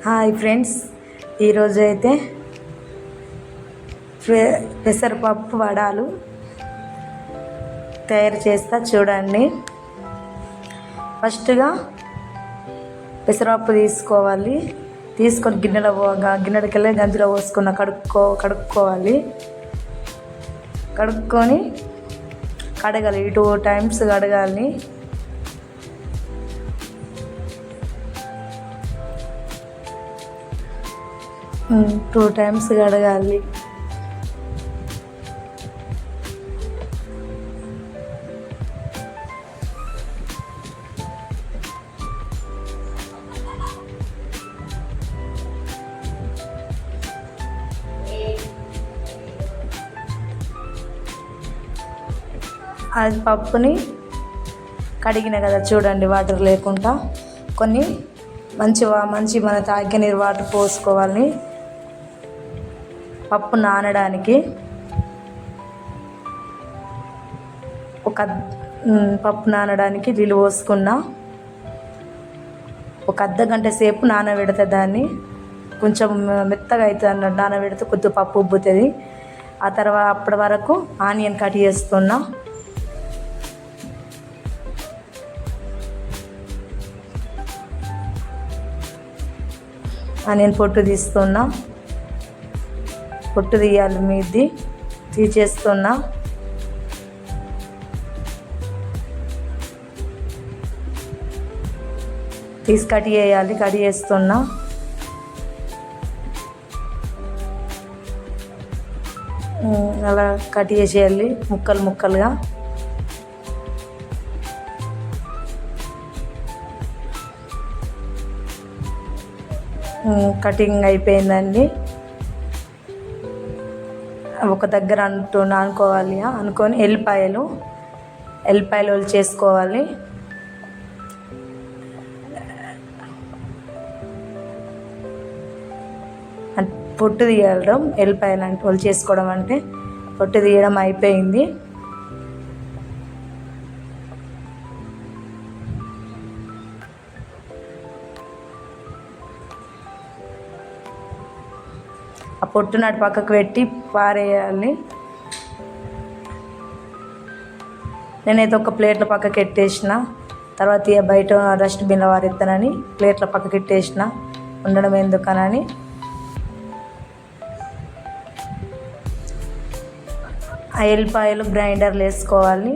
Hi friends, ఈరోజు అయితే పెసరపప్పు వడాలు తయారు చేస్తా చూడండి. ఫస్ట్గా పెసరపప్పు తీసుకొని గిన్నెలకెళ్ళి గంజిలో పోసుకున్న కడుక్కోవాలి. కడుక్కొని కడగాలి, 2 times కడగాలి. టూ టైమ్స్ కడగాలి. అది పప్పుని కడిగిన కదా చూడండి, వాటర్ లేకుండా కొన్ని మంచి మన తాగే నీరు వాటర్ పోసుకోవాలి. పప్పు నానడానికి నీళ్ళు పోసుకున్నా. ఒక అర్ధగంట సేపు నానబెడితే దాన్ని కొంచెం మెత్తగా అవుతుంది అన్నట్టు. నానబెడితే కొద్దిగా పప్పు ఉబ్బుతుంది. ఆ తర్వాత అప్పటి వరకు ఆనియన్ కట్ చేస్తున్నా. ఆనియన్ పొట్టు తీస్తున్నా. పొట్టు తీయాలి, మీది తీసేస్తున్నా. తీసి కట్ చేస్తున్నా. అలా కట్ చేసేయాలి ముక్కలుగా. కటింగ్ అయిపోయిందండి. ఒక దగ్గర అనుకొని ఎల్లిపాయలు చేసుకోవాలి. పొట్టు తీయడం, ఎల్లిపాయలు చేసుకోవడం అంటే పొట్టు తీయడం అయిపోయింది. ఆ పొట్టు నాటి పక్కకు పెట్టి పారేయాలి. నేనైతే ఒక ప్లేట్లో పక్కకి ఎట్టేసిన. తర్వాత బయట డస్ట్బిన్లో వారెత్తానని ప్లేట్ల పక్కకి ఎట్టేసిన, ఉండడం ఎందుకనని. ఆ ఎల్లిపాయలు గ్రైండర్లో వేసుకోవాలి,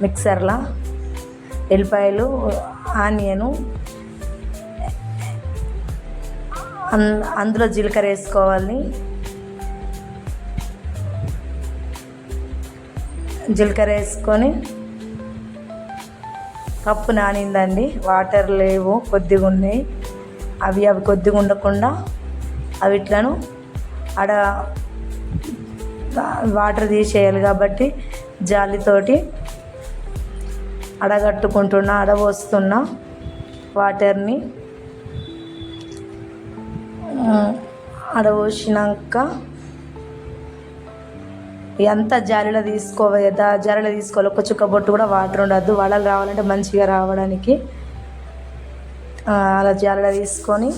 మిక్సర్లో. ఎల్లిపాయలు, ఆనియను, అందులో జీలకర్ర వేసుకోవాలి. జీలకర్ర వేసుకొని పప్పు నానిందండి, వాటర్ లేవు, కొద్దిగా ఉన్నాయి. అవి కొద్దిగా ఉండకుండా అవిట్లను వాటర్ తీసేయాలి కాబట్టి జాలితోటి అడబోస్తున్నా వాటర్ని. అడబోసినాక ఎంత జాలీలో తీసుకోవాలి. ఒక చుక్క బొట్టు కూడా వాటర్ ఉండద్దు, వడలు రావాలంటే మంచిగా రావడానికి. అలా జాలీలో తీసుకొని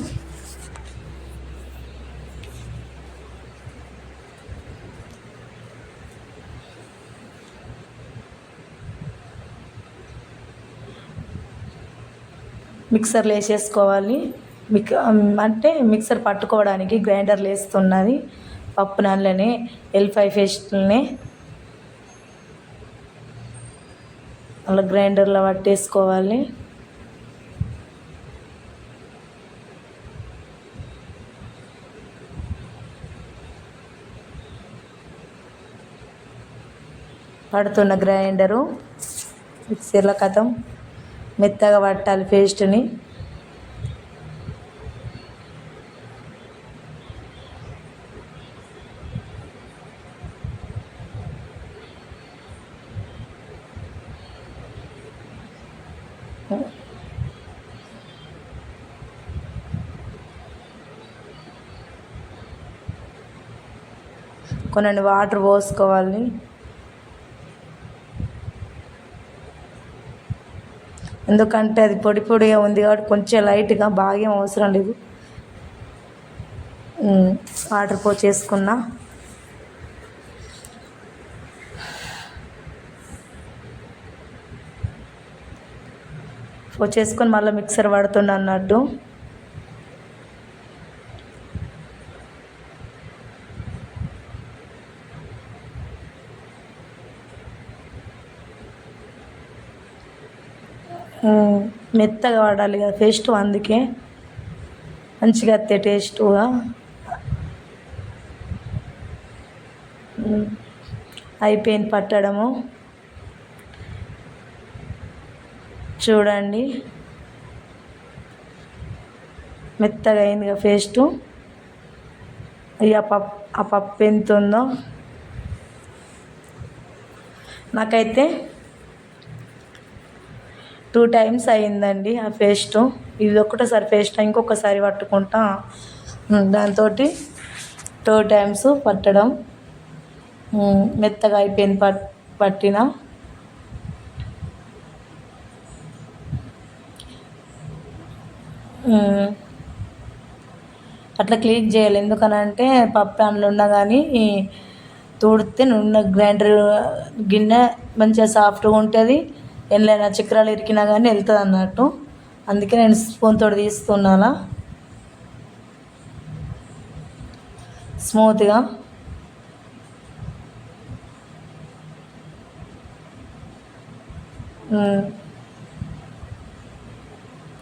మిక్సర్లో వేసేసుకోవాలి. అంటే మిక్సర్ పట్టుకోవడానికి గ్రైండర్లో వేస్తున్నది. పప్పు నల్లనే ఎల్లిపాయ పేస్ట్ని అలా గ్రైండర్లో పట్టేసుకోవాలి. పడుతున్న గ్రైండరు మిక్సీలో మెత్తగా పట్టాలి పేస్ట్ని. కొన్ని వాటర్ పోసుకోవాలి. ఎందుకంటే అది పొడి పొడిగా ఉంది కాబట్టి కొంచెం లైట్గా, బాగా అవసరం లేదు, వాటర్ పోసేసుకున్నా. పోసేసుకొని మళ్ళీ మిక్సర్ పడుతున్నా అన్నట్టు. మెత్తగా వాడాలి కదా పేస్ట్, అందుకే మంచిగా వస్తే టేస్ట్గా. అయిపోయింది పట్టడము. చూడండి మెత్తగా అయిందిగా పేస్టు. ఇక ఆ పప్పు ఎంత ఉందో నాకైతే 2 times అయిందండి ఆ పేస్ట్. ఇది ఒక్కటేసారి పేస్ట్ ఇంకొకసారి పట్టుకుంటా. దాంతో 2 times పట్టడం. మెత్తగా అయిపోయింది పట్టిన. అట్లా క్లీన్ చేయాలి, ఎందుకనంటే పప్పు అందులో ఉన్నా కానీ తోడితే నూనె గ్రైండర్ గిన్నె మంచిగా సాఫ్ట్గా ఉంటుంది. ఎన్నైనా చక్రాలు ఇరికినా కానీ వెళ్తుంది అన్నట్టు. అందుకే నేను స్పూన్ తోటి తీస్తున్నాను స్మూత్గా.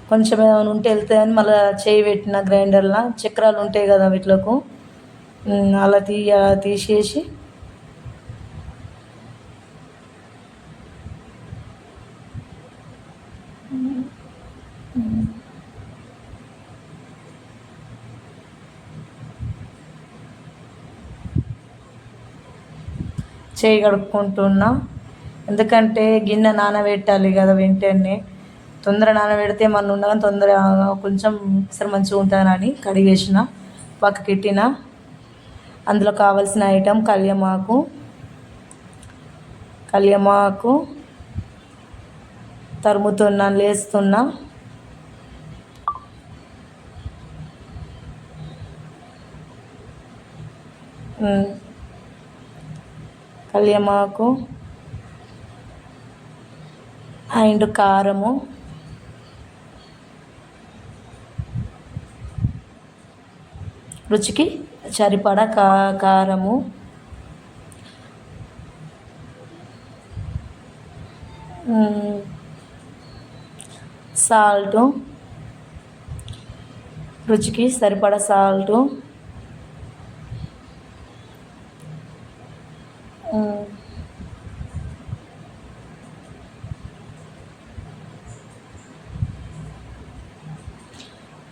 కొంచెం ఏమైనా ఉంటే వెళ్తాయని మళ్ళీ చేయి పెట్టిన గ్రైండర్లో చక్రాలు ఉంటాయి కదా వీటిలకు, అలా తీసేసి చేయి కడుక్కుంటున్నా. ఎందుకంటే గిన్నె నానబెట్టాలి కదా వెంటనే. తొందర నానబెడితే మన ఉండగా తొందర కొంచెం సరే మంచిగా ఉంటుందని కడిగేసిన, పక్కకెట్టిన. అందులో కావాల్సిన ఐటెం కళ్యమాకు తరుముతున్నా, లేస్తున్నా. కళ్యమాకు అండ్ కారము, రుచికి సరిపడా కారము, సాల్టు, రుచికి సరిపడా సాల్టు,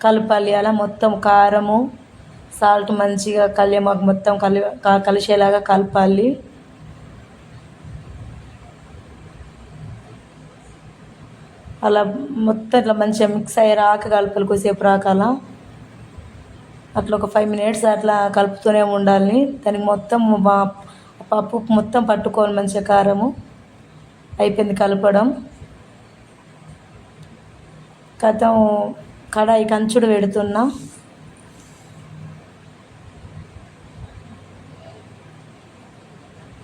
కలపాలి. అలా మొత్తం కారము సాల్ట్ మంచిగా కళ్యమాకు మొత్తం కలిసేలాగా కలపాలి. అలా మొత్తం ఇట్లా మంచిగా మిక్స్ అయ్యే రాక కలపాలి, కొద్దిసేపు రాకాల. అట్లా ఒక 5 minutes అట్లా కలుపుతూనే ఉండాలి. దానికి మొత్తం పప్పు మొత్తం పట్టుకోవాలి మంచిగా కారము. అయిపోయింది కలపడం. కడాయి కంచుడు పెడుతున్నా.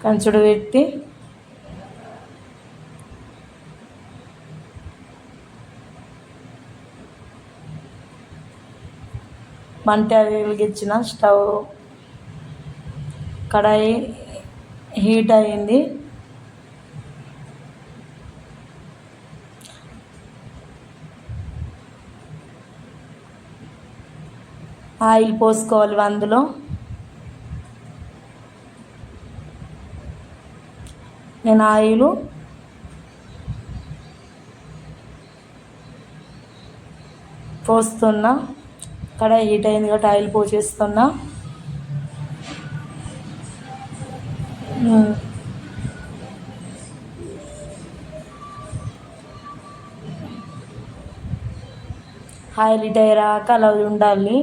కంచుడు పెట్టి మంట వెలిగించిన స్టవ్. కడాయి హీట్ అయింది. ఆయిల్ పోసుకోవాలి అందులో. నేను ఆయిల్ పోస్తున్నా. కడాయి హీట్ అయింది కాబట్టి ఆయిల్ పోసేస్తున్నా. ఆయిల్ హీట్ అయ్యాక అలా ఉండాలి.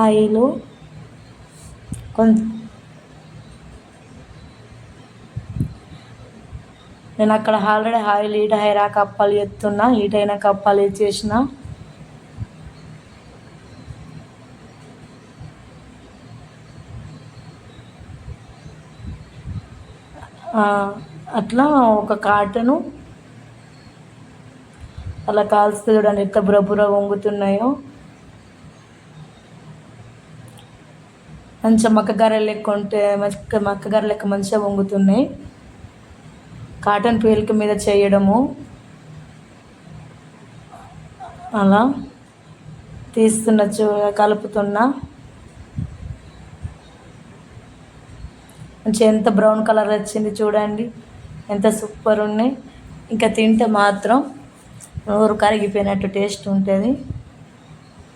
ఆయిల్ నేను అక్కడ ఆల్రెడీ ఆయిల్ హీట్ అయ్యాక అప్పాలు చేస్తున్నా. హీట్ అయినాక అప్పాలు వేసేసిన. ఆ, అట్లా ఒక కాటను అలా కాల్స్తే చూడండి ఎట్లా బుర్ర వంగుతున్నాయో. మంచిగా మక్కగారెలు లెక్క ఉంటే మక్కగారె లెక్క మంచిగా వంగుతున్నాయి. కాటన్ పీలిక మీద చేయడము, అలా తీస్తున్న కలుపుతున్నా. మంచిగా ఎంత బ్రౌన్ కలర్ వచ్చింది చూడండి, ఎంత సూపర్ ఉన్నాయి. ఇంకా తింటే మాత్రం నోరు కరిగిపోయినట్టు టేస్ట్ ఉంటుంది,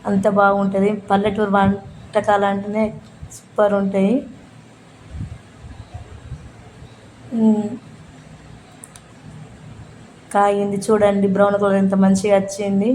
అంత బాగుంటుంది. పల్లెటూరు వంటకాలు అంటేనే సూపర్ ఉంటాయి. కాగింది చూడండి, బ్రౌన్ కలర్ ఎంత మంచిగా వచ్చింది.